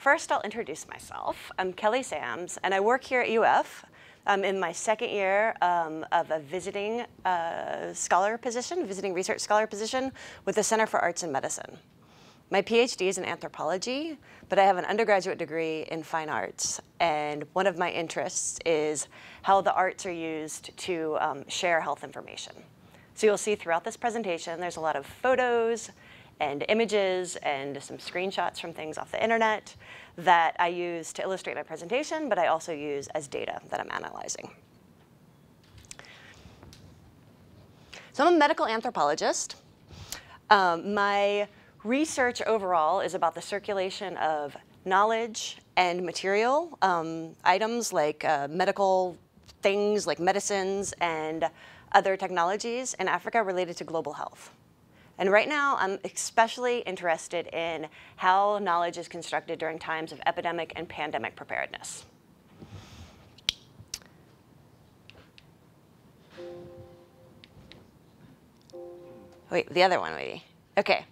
first I'll introduce myself. I'm Kelley Sams, and I work here at UF. I'm in my second year of a visiting scholar position, visiting research scholar position with the Center for Arts and Medicine. My PhD is in anthropology, but I have an undergraduate degree in fine arts. And one of my interests is how the arts are used to share health information. So you'll see throughout this presentation, there's a lot of photos and images and some screenshots from things off the internet that I use to illustrate my presentation, but I also use as data that I'm analyzing. So I'm a medical anthropologist. My research overall is about the circulation of knowledge and material, items like medical things like medicines and other technologies in Africa related to global health. And right now, I'm especially interested in how knowledge is constructed during times of epidemic and pandemic preparedness. Wait, the other one, maybe. OK.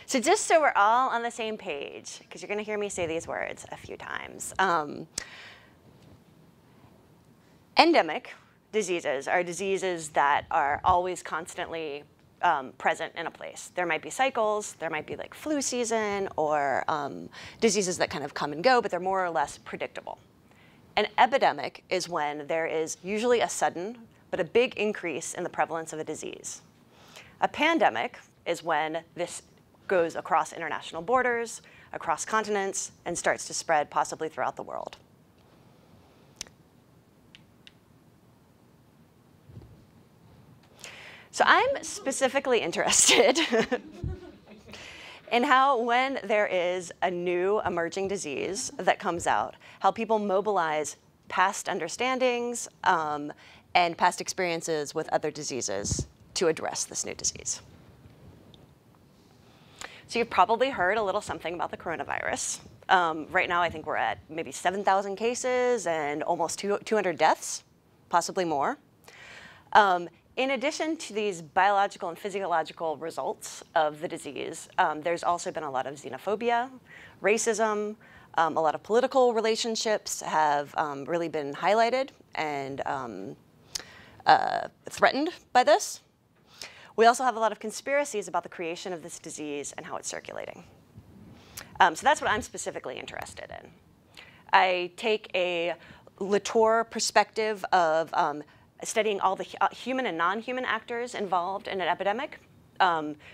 So just so we're all on the same page, because you're going to hear me say these words a few times. Endemic diseases are diseases that are always constantly present in a place. There might be cycles, there might be like flu season or diseases that kind of come and go, but they're more or less predictable. An epidemic is when there is usually a sudden but a big increase in the prevalence of a disease. A pandemic is when this goes across international borders, across continents, and starts to spread possibly throughout the world. So I'm specifically interested in how, when there is a new emerging disease that comes out, how people mobilize past understandings and past experiences with other diseases to address this new disease. So you've probably heard a little something about the coronavirus. Right now, I think we're at maybe 7,000 cases and almost 200 deaths, possibly more. In addition to these biological and physiological results of the disease, there's also been a lot of xenophobia, racism, a lot of political relationships have really been highlighted and threatened by this. We also have a lot of conspiracies about the creation of this disease and how it's circulating. So that's what I'm specifically interested in. I take a Latour perspective of studying all the human and non-human actors involved in an epidemic.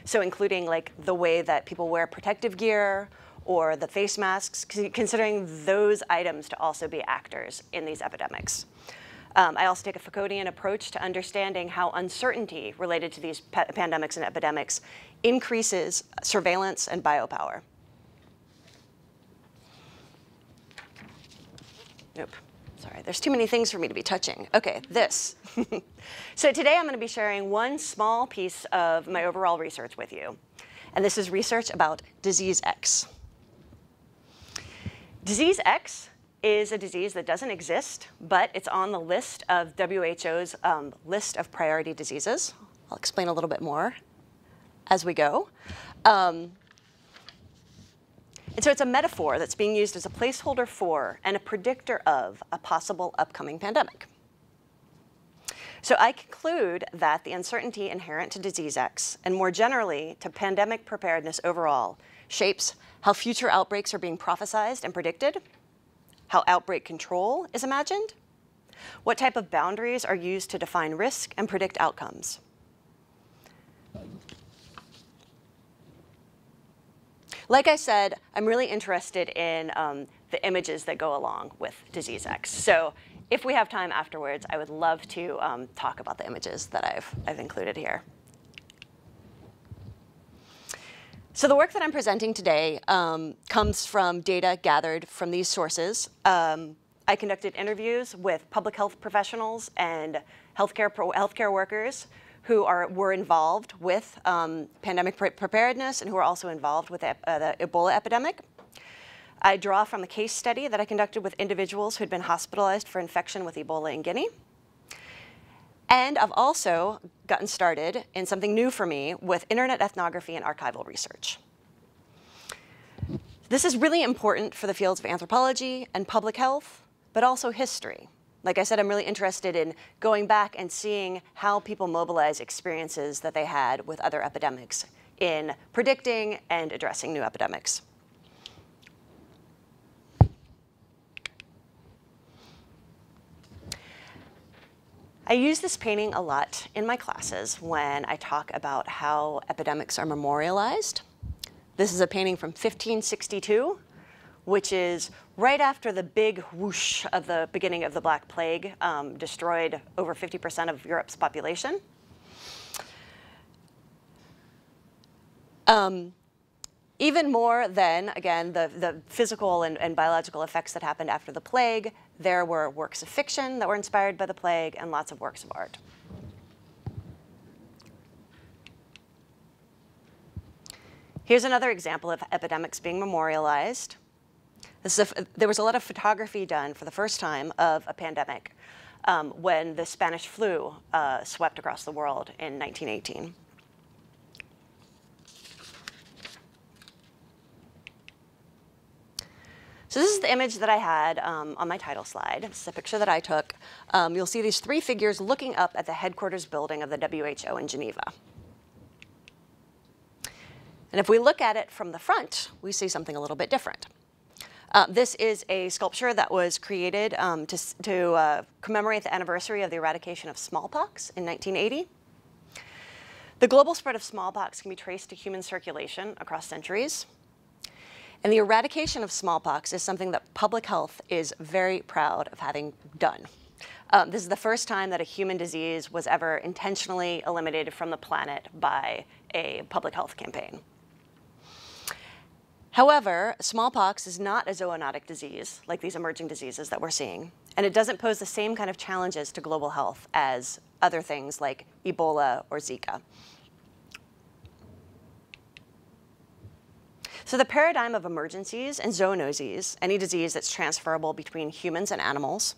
So including like the way that people wear protective gear or the face masks, considering those items to also be actors in these epidemics. I also take a Foucauldian approach to understanding how uncertainty related to these pandemics and epidemics increases surveillance and biopower. Nope. Sorry, there's too many things for me to be touching. OK, this. So today I'm going to be sharing one small piece of my overall research with you. And this is research about disease X. Disease X is a disease that doesn't exist, but it's on the list of WHO's list of priority diseases. I'll explain a little bit more as we go. And so it's a metaphor that's being used as a placeholder for and a predictor of a possible upcoming pandemic. So I conclude that the uncertainty inherent to disease X, and more generally to pandemic preparedness overall, shapes how future outbreaks are being prophesized and predicted, how outbreak control is imagined, what type of boundaries are used to define risk and predict outcomes. Like I said, I'm really interested in the images that go along with disease X. So if we have time afterwards, I would love to talk about the images that I've included here. So the work that I'm presenting today comes from data gathered from these sources. I conducted interviews with public health professionals and healthcare workers who were involved with pandemic preparedness and who are also involved with the Ebola epidemic. I draw from a case study that I conducted with individuals who had been hospitalized for infection with Ebola in Guinea. And I've also gotten started in something new for me with internet ethnography and archival research. This is really important for the fields of anthropology and public health, but also history. Like I said, I'm really interested in going back and seeing how people mobilize experiences that they had with other epidemics in predicting and addressing new epidemics. I use this painting a lot in my classes when I talk about how epidemics are memorialized. This is a painting from 1562, which is right after the big whoosh of the beginning of the Black Plague destroyed over 50% of Europe's population. Even more than, again, the physical and biological effects that happened after the plague, there were works of fiction that were inspired by the plague and lots of works of art. Here's another example of epidemics being memorialized. There was a lot of photography done for the first time of a pandemic when the Spanish flu swept across the world in 1918. So this is the image that I had on my title slide. It's a picture that I took. You'll see these three figures looking up at the headquarters building of the WHO in Geneva. And if we look at it from the front, we see something a little bit different. This is a sculpture that was created to commemorate the anniversary of the eradication of smallpox in 1980. The global spread of smallpox can be traced to human circulation across centuries. And the eradication of smallpox is something that public health is very proud of having done. This is the first time that a human disease was ever intentionally eliminated from the planet by a public health campaign. However, smallpox is not a zoonotic disease like these emerging diseases that we're seeing, and it doesn't pose the same kind of challenges to global health as other things like Ebola or Zika. So the paradigm of emergencies and zoonoses, any disease that's transferable between humans and animals,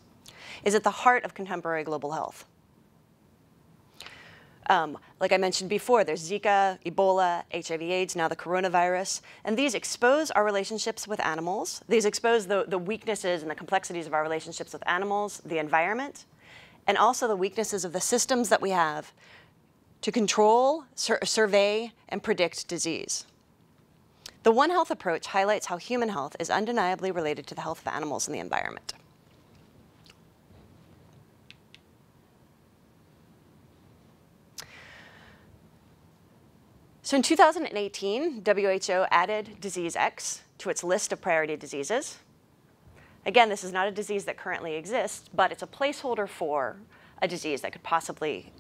is at the heart of contemporary global health. Like I mentioned before, there's Zika, Ebola, HIV/AIDS, now the coronavirus, and these expose our relationships with animals. These expose the weaknesses and the complexities of our relationships with animals, the environment, and also the weaknesses of the systems that we have to control, survey, and predict disease. The One Health approach highlights how human health is undeniably related to the health of animals and the environment. So in 2018, WHO added disease X to its list of priority diseases. Again, this is not a disease that currently exists, but it's a placeholder for a disease that could possibly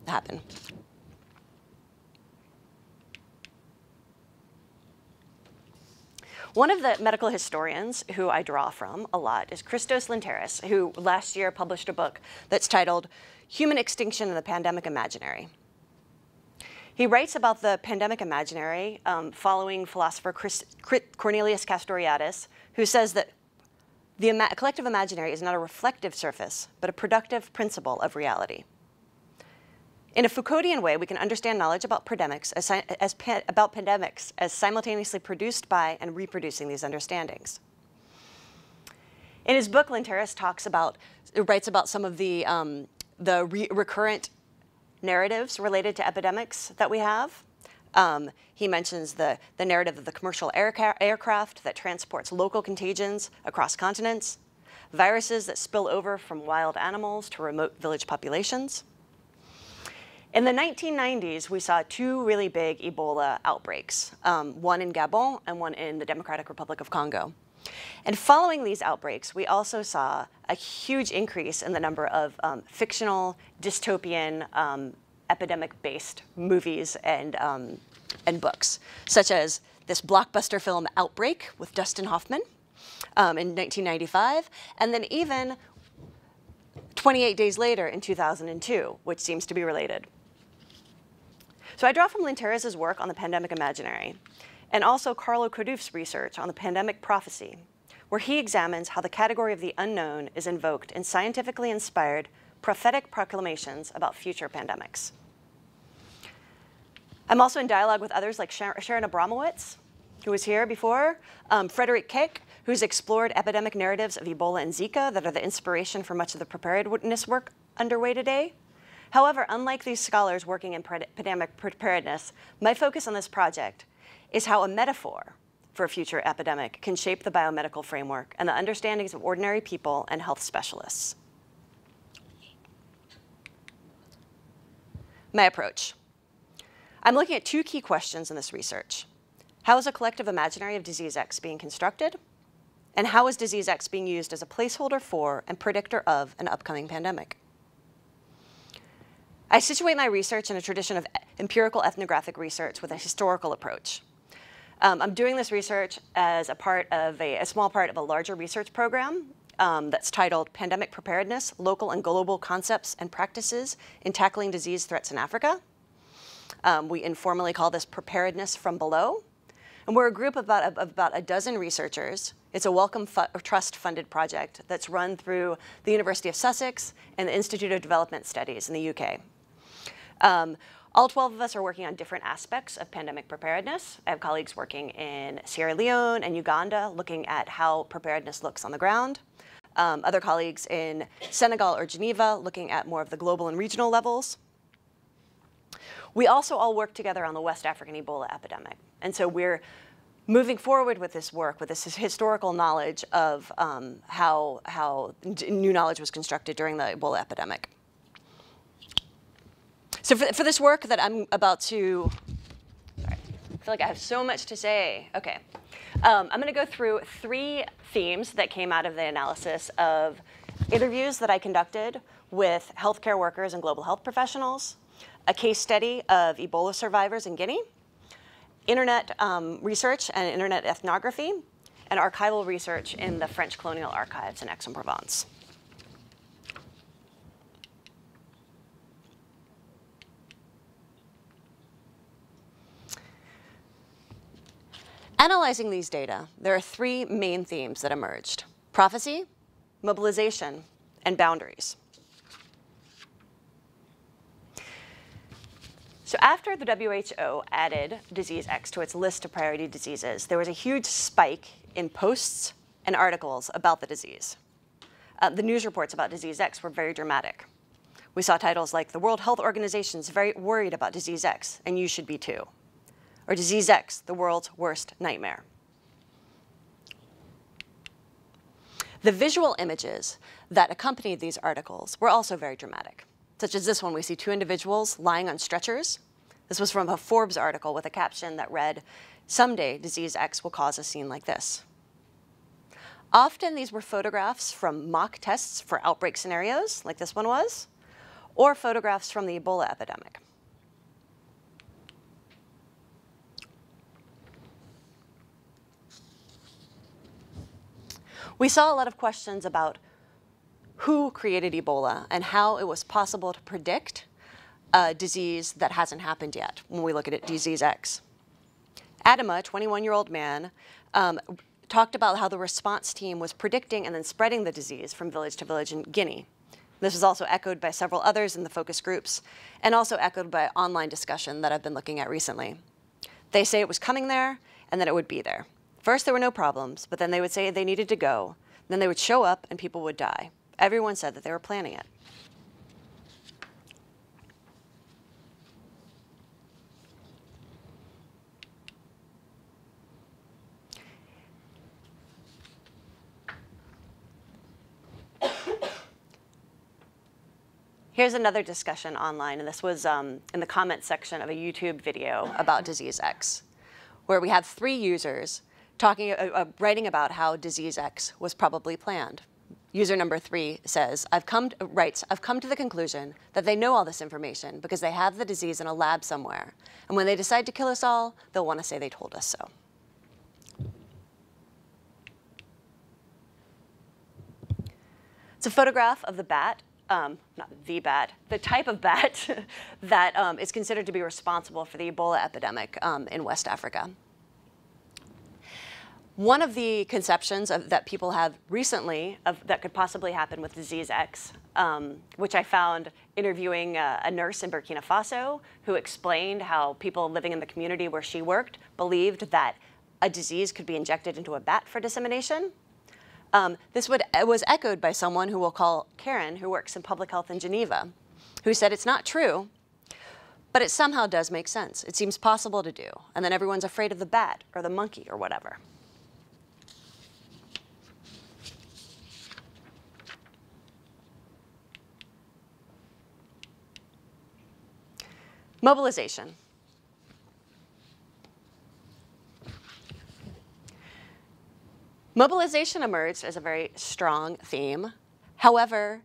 happen. One of the medical historians who I draw from a lot is Christos Linteris, who last year published a book that's titled Human Extinction and the Pandemic Imaginary. He writes about the pandemic imaginary following philosopher Cornelius Castoriadis, who says that the collective imaginary is not a reflective surface, but a productive principle of reality. In a Foucauldian way, we can understand knowledge about pandemics as simultaneously produced by and reproducing these understandings. In his book, Linteris writes about some of the recurrent narratives related to epidemics that we have. He mentions the narrative of the commercial aircraft that transports local contagions across continents, viruses that spill over from wild animals to remote village populations. In the 1990s, we saw two really big Ebola outbreaks, one in Gabon and one in the Democratic Republic of Congo. And following these outbreaks, we also saw a huge increase in the number of fictional, dystopian, epidemic-based movies and books, such as this blockbuster film Outbreak with Dustin Hoffman in 1995, and then even 28 Days Later in 2002, which seems to be related. So I draw from Linteris' work on the pandemic imaginary, and also Carlo Coduf's research on the pandemic prophecy, where he examines how the category of the unknown is invoked in scientifically inspired prophetic proclamations about future pandemics. I'm also in dialogue with others like Sharon Abramowitz, who was here before, Frederick Keck, who's explored epidemic narratives of Ebola and Zika that are the inspiration for much of the preparedness work underway today. However, unlike these scholars working in epidemic preparedness, my focus on this project is how a metaphor for a future epidemic can shape the biomedical framework and the understandings of ordinary people and health specialists. My approach. I'm looking at two key questions in this research. How is a collective imaginary of disease X being constructed? And how is disease X being used as a placeholder for and predictor of an upcoming pandemic? I situate my research in a tradition of empirical ethnographic research with a historical approach. I'm doing this research as a small part of a larger research program that's titled Pandemic Preparedness, Local and Global Concepts and Practices in Tackling Disease Threats in Africa. We informally call this Preparedness from Below. And we're a group of about a dozen researchers. It's a Wellcome Trust-funded project that's run through the University of Sussex and the Institute of Development Studies in the UK. All 12 of us are working on different aspects of pandemic preparedness. I have colleagues working in Sierra Leone and Uganda looking at how preparedness looks on the ground. Other colleagues in Senegal or Geneva looking at more of the global and regional levels. We also all work together on the West African Ebola epidemic. And so we're moving forward with this work, with this historical knowledge of how new knowledge was constructed during the Ebola epidemic. So for this work that I'm about to, sorry, I feel like I have so much to say. Okay, I'm going to go through 3 themes that came out of the analysis of interviews that I conducted with healthcare workers and global health professionals, a case study of Ebola survivors in Guinea, internet research and internet ethnography, and archival research in the French colonial archives in Aix-en-Provence. Analyzing these data, there are 3 main themes that emerged: prophecy, mobilization, and boundaries. So after the WHO added disease X to its list of priority diseases, there was a huge spike in posts and articles about the disease. The news reports about disease X were very dramatic. We saw titles like, "The World Health Organization is very worried about disease X, and you should be too." Or "Disease X, the world's worst nightmare." The visual images that accompanied these articles were also very dramatic, such as this one. We see 2 individuals lying on stretchers. This was from a Forbes article with a caption that read, "Someday disease X will cause a scene like this." Often these were photographs from mock tests for outbreak scenarios, like this one was, or photographs from the Ebola epidemic. We saw a lot of questions about who created Ebola and how it was possible to predict a disease that hasn't happened yet when we look at it, disease X. Adama, a 21-year-old man, talked about how the response team was predicting and then spreading the disease from village to village in Guinea. This was also echoed by several others in the focus groups, and also echoed by online discussion that I've been looking at recently. They say it was coming there and that it would be there. First, there were no problems, but then they would say they needed to go. Then they would show up and people would die. Everyone said that they were planning it. Here's another discussion online, and this was in the comments section of a YouTube video about disease X, where we have 3 users writing about how disease X was probably planned. User number 3 says, I've come to the conclusion that they know all this information because they have the disease in a lab somewhere. And when they decide to kill us all, they'll want to say they told us so. It's a photograph of the bat, not the bat, the type of bat that is considered to be responsible for the Ebola epidemic in West Africa. One of the conceptions that people have recently that could possibly happen with disease X, which I found interviewing a nurse in Burkina Faso who explained how people living in the community where she worked believed that a disease could be injected into a bat for dissemination. This was echoed by someone who we'll call Karen, who works in public health in Geneva, who said it's not true, but it somehow does make sense. It seems possible to do. And then everyone's afraid of the bat or the monkey or whatever. Mobilization. Mobilization emerged as a very strong theme. However,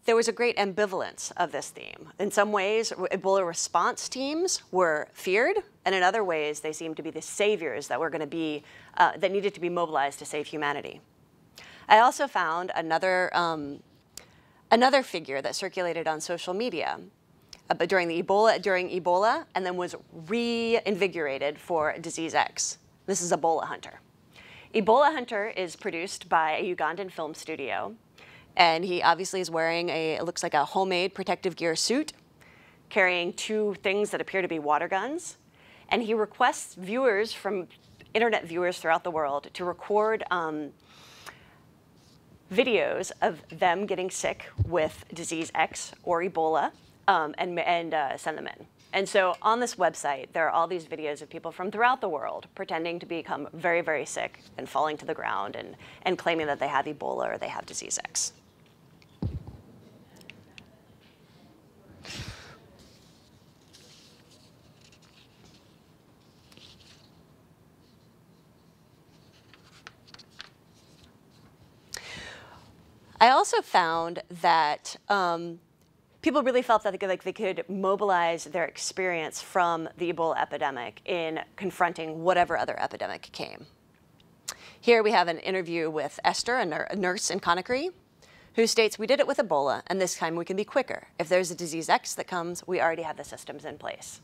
there was a great ambivalence of this theme. In some ways, Ebola response teams were feared, and in other ways, they seemed to be the saviors that were going to be, that needed to be mobilized to save humanity. I also found another figure that circulated on social media during Ebola, and then was reinvigorated for Disease X. This is Ebola Hunter. Ebola Hunter is produced by a Ugandan film studio, and he obviously is wearing it looks like a homemade protective gear suit, carrying two things that appear to be water guns, and he requests viewers internet viewers throughout the world to record videos of them getting sick with Disease X or Ebola, and send them in. And so on this website, there are all these videos of people from throughout the world pretending to become very, very sick and falling to the ground and claiming that they have Ebola or they have Disease X. I also found that people really felt that they could mobilize their experience from the Ebola epidemic in confronting whatever other epidemic came. Here we have an interview with Esther, a nurse in Conakry, who states, "We did it with Ebola, and this time we can be quicker. If there's a Disease X that comes, we already have the systems in place."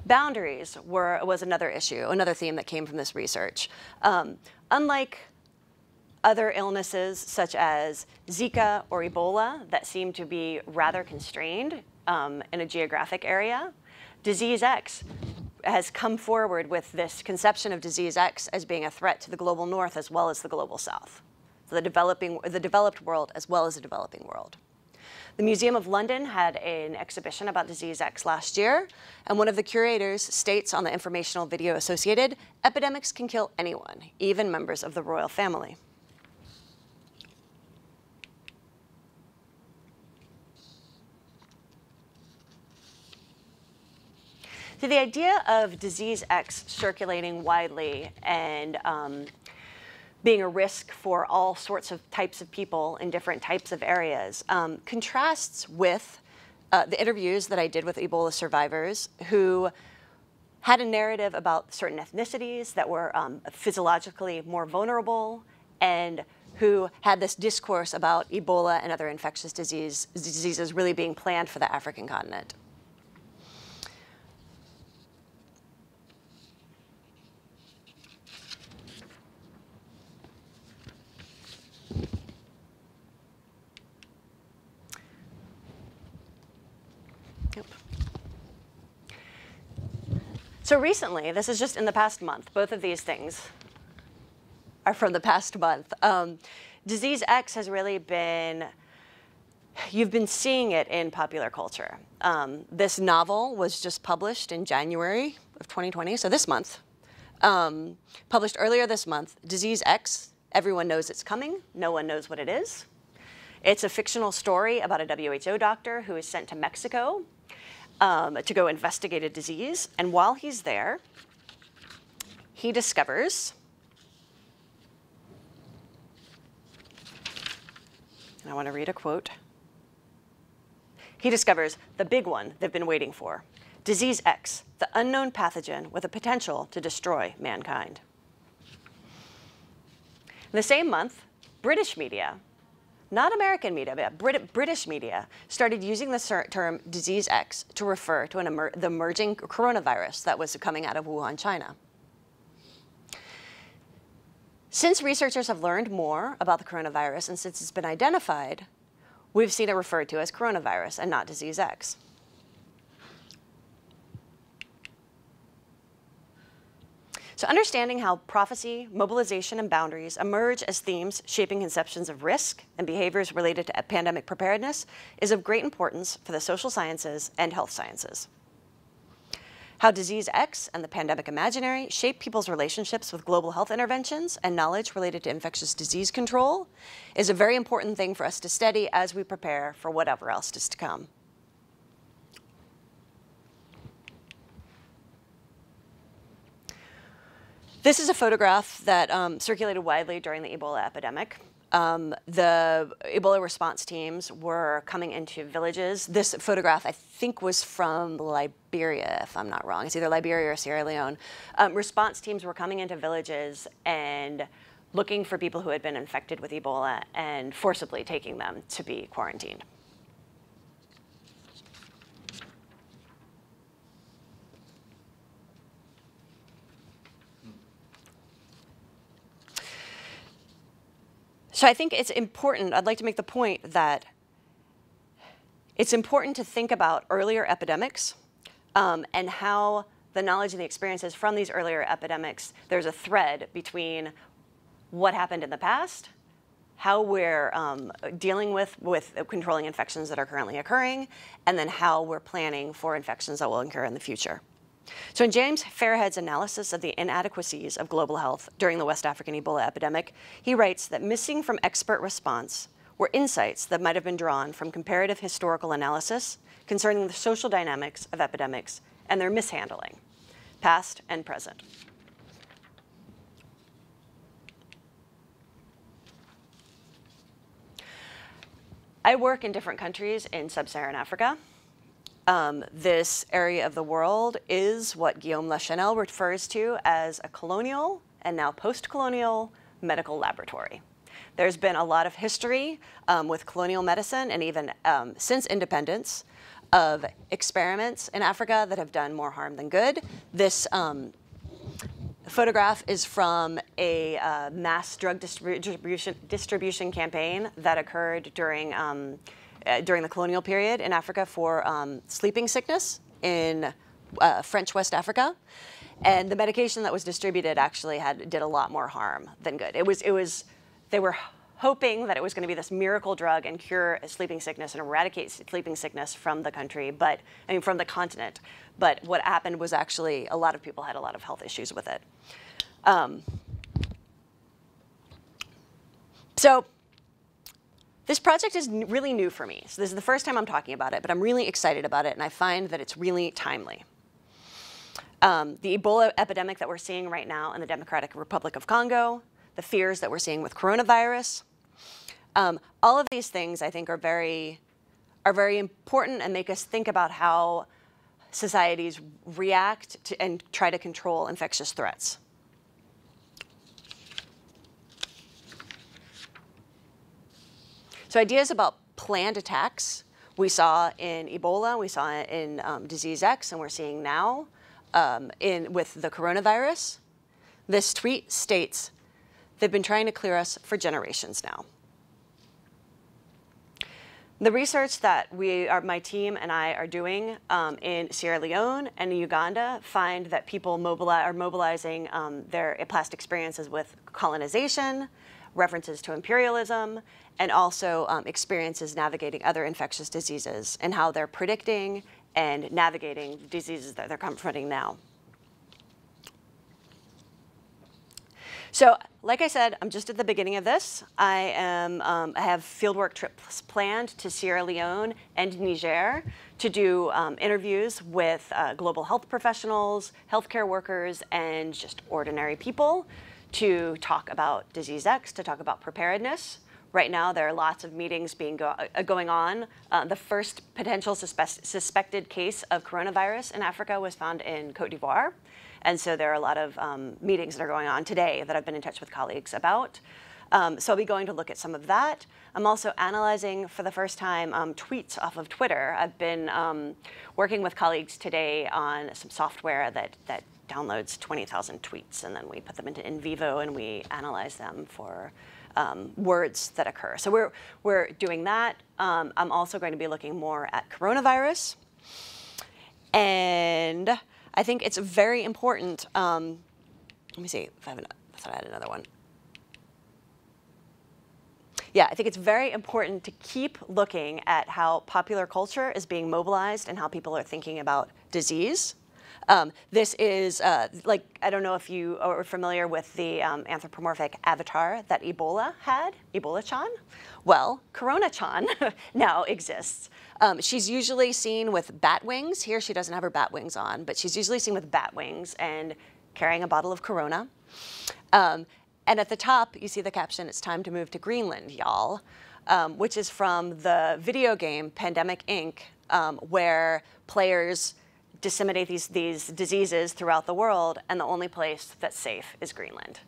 Boundaries was another issue, another theme that came from this research. Unlike other illnesses such as Zika or Ebola that seem to be rather constrained in a geographic area, Disease X has come forward with this conception of Disease X as being a threat to the global north as well as the global south, so the developed world as well as the developing world. The Museum of London had an exhibition about Disease X last year, and one of the curators states on the informational video associated, "Epidemics can kill anyone, even members of the royal family." So the idea of Disease X circulating widely and being a risk for all sorts of types of people in different types of areas contrasts with the interviews that I did with Ebola survivors who had a narrative about certain ethnicities that were physiologically more vulnerable and who had this discourse about Ebola and other infectious diseases really being planned for the African continent. So recently, this is just in the past month, both of these things are from the past month. Disease X has really been, you've been seeing it in popular culture. This novel was just published in January of 2020, so this month. Published earlier this month, Disease X, everyone knows it's coming, no one knows what it is. It's a fictional story about a WHO doctor who is sent to Mexico to go investigate a disease. And while he's there, he discovers, and I want to read a quote. He discovers the big one they've been waiting for, Disease X, the unknown pathogen with a potential to destroy mankind. In the same month, British media, not American media, but British media, started using the term Disease X to refer to the emerging coronavirus that was coming out of Wuhan, China. Since researchers have learned more about the coronavirus and since it's been identified, we've seen it referred to as coronavirus and not Disease X. So understanding how prophecy, mobilization, and boundaries emerge as themes shaping conceptions of risk and behaviors related to pandemic preparedness is of great importance for the social sciences and health sciences. How disease X and the pandemic imaginary shape people's relationships with global health interventions and knowledge related to infectious disease control is a very important thing for us to study as we prepare for whatever else is to come. This is a photograph that circulated widely during the Ebola epidemic. The Ebola response teams were coming into villages. This photograph, I think, was from Liberia, if I'm not wrong. It's either Liberia or Sierra Leone. Response teams were coming into villages and looking for people who had been infected with Ebola and forcibly taking them to be quarantined. So I think it's important, I'd like to make the point that it's important to think about earlier epidemics and how the knowledge and the experiences from these earlier epidemics, there's a thread between what happened in the past, how we're dealing with controlling infections that are currently occurring, and then how we're planning for infections that will occur in the future. So in James Fairhead's analysis of the inadequacies of global health during the West African Ebola epidemic, he writes that missing from expert response were insights that might have been drawn from comparative historical analysis concerning the social dynamics of epidemics and their mishandling, past and present. I work in different countries in sub-Saharan Africa. This area of the world is what Guillaume Lachenel refers to as a colonial and now post-colonial medical laboratory. There's been a lot of history with colonial medicine and even since independence of experiments in Africa that have done more harm than good. This photograph is from a mass drug distribution campaign that occurred during the colonial period in Africa for sleeping sickness in French West Africa. And the medication that was distributed actually did a lot more harm than good. They were hoping that it was going to be this miracle drug and cure sleeping sickness and eradicate sleeping sickness from the country, from the continent. But what happened was actually a lot of people had a lot of health issues with it. So this project is really new for me. So this is the first time I'm talking about it, but I'm really excited about it, and I find that it's really timely. The Ebola epidemic that we're seeing right now in the Democratic Republic of Congo, the fears that we're seeing with coronavirus, all of these things I think are very important and make us think about how societies react to and try to control infectious threats. So ideas about planned attacks we saw in Ebola, we saw it in disease X, and we're seeing now with the coronavirus. This tweet states, "They've been trying to clear us for generations now." The research that my team and I are doing in Sierra Leone and in Uganda find that people are mobilizing their past experiences with colonization, references to imperialism, and also experiences navigating other infectious diseases and how they're predicting and navigating diseases that they're confronting now. So, like I said, I'm just at the beginning of this. I have fieldwork trips planned to Sierra Leone and Niger to do interviews with global health professionals, healthcare workers, and just ordinary people to talk about disease X, to talk about preparedness. Right now, there are lots of meetings going on. The first potential suspected case of coronavirus in Africa was found in Côte d'Ivoire. And so there are a lot of meetings that are going on today that I've been in touch with colleagues about. So I'll be going to look at some of that. I'm also analyzing for the first time tweets off of Twitter. I've been working with colleagues today on some software that downloads 20,000 tweets, and then we put them into in vivo and we analyze them for words that occur. So we're doing that. I'm also going to be looking more at coronavirus. And I think it's very important let me see if I thought I had another one. Yeah, I think it's very important to keep looking at how popular culture is being mobilized and how people are thinking about disease. This is, like, I don't know if you are familiar with the anthropomorphic avatar that Ebola had, Ebola-chan. Well, Corona-chan now exists. She's usually seen with bat wings. Here she doesn't have her bat wings on, but she's usually seen with bat wings and carrying a bottle of Corona. And at the top, you see the caption, "It's time to move to Greenland, y'all," which is from the video game Pandemic Inc., where players disseminate these diseases throughout the world, and the only place that's safe is Greenland.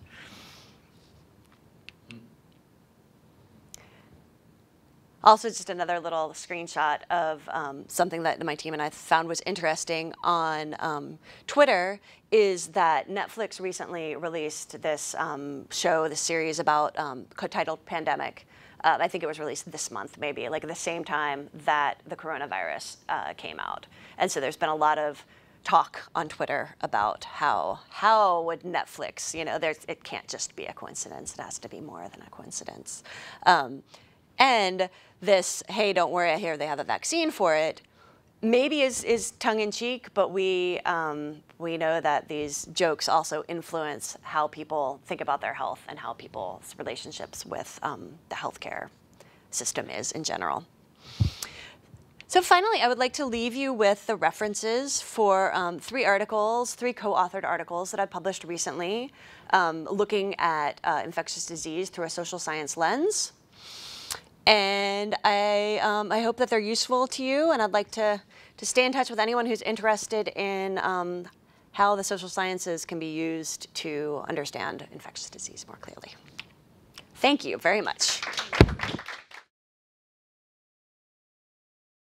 Also, just another little screenshot of something that my team and I found was interesting on Twitter is that Netflix recently released this show, this series about titled Pandemic. I think it was released this month, maybe, like at the same time that the coronavirus came out. And so there's been a lot of talk on Twitter about how would Netflix, you know, it can't just be a coincidence. It has to be more than a coincidence. And this, hey, don't worry, I hear they have a vaccine for it, maybe is tongue-in-cheek, but we know that these jokes also influence how people think about their health and how people's relationships with the healthcare system is in general. So finally, I would like to leave you with the references for three co-authored articles that I published recently, looking at infectious disease through a social science lens. And I hope that they're useful to you, and I'd like to stay in touch with anyone who's interested in how the social sciences can be used to understand infectious disease more clearly. Thank you very much.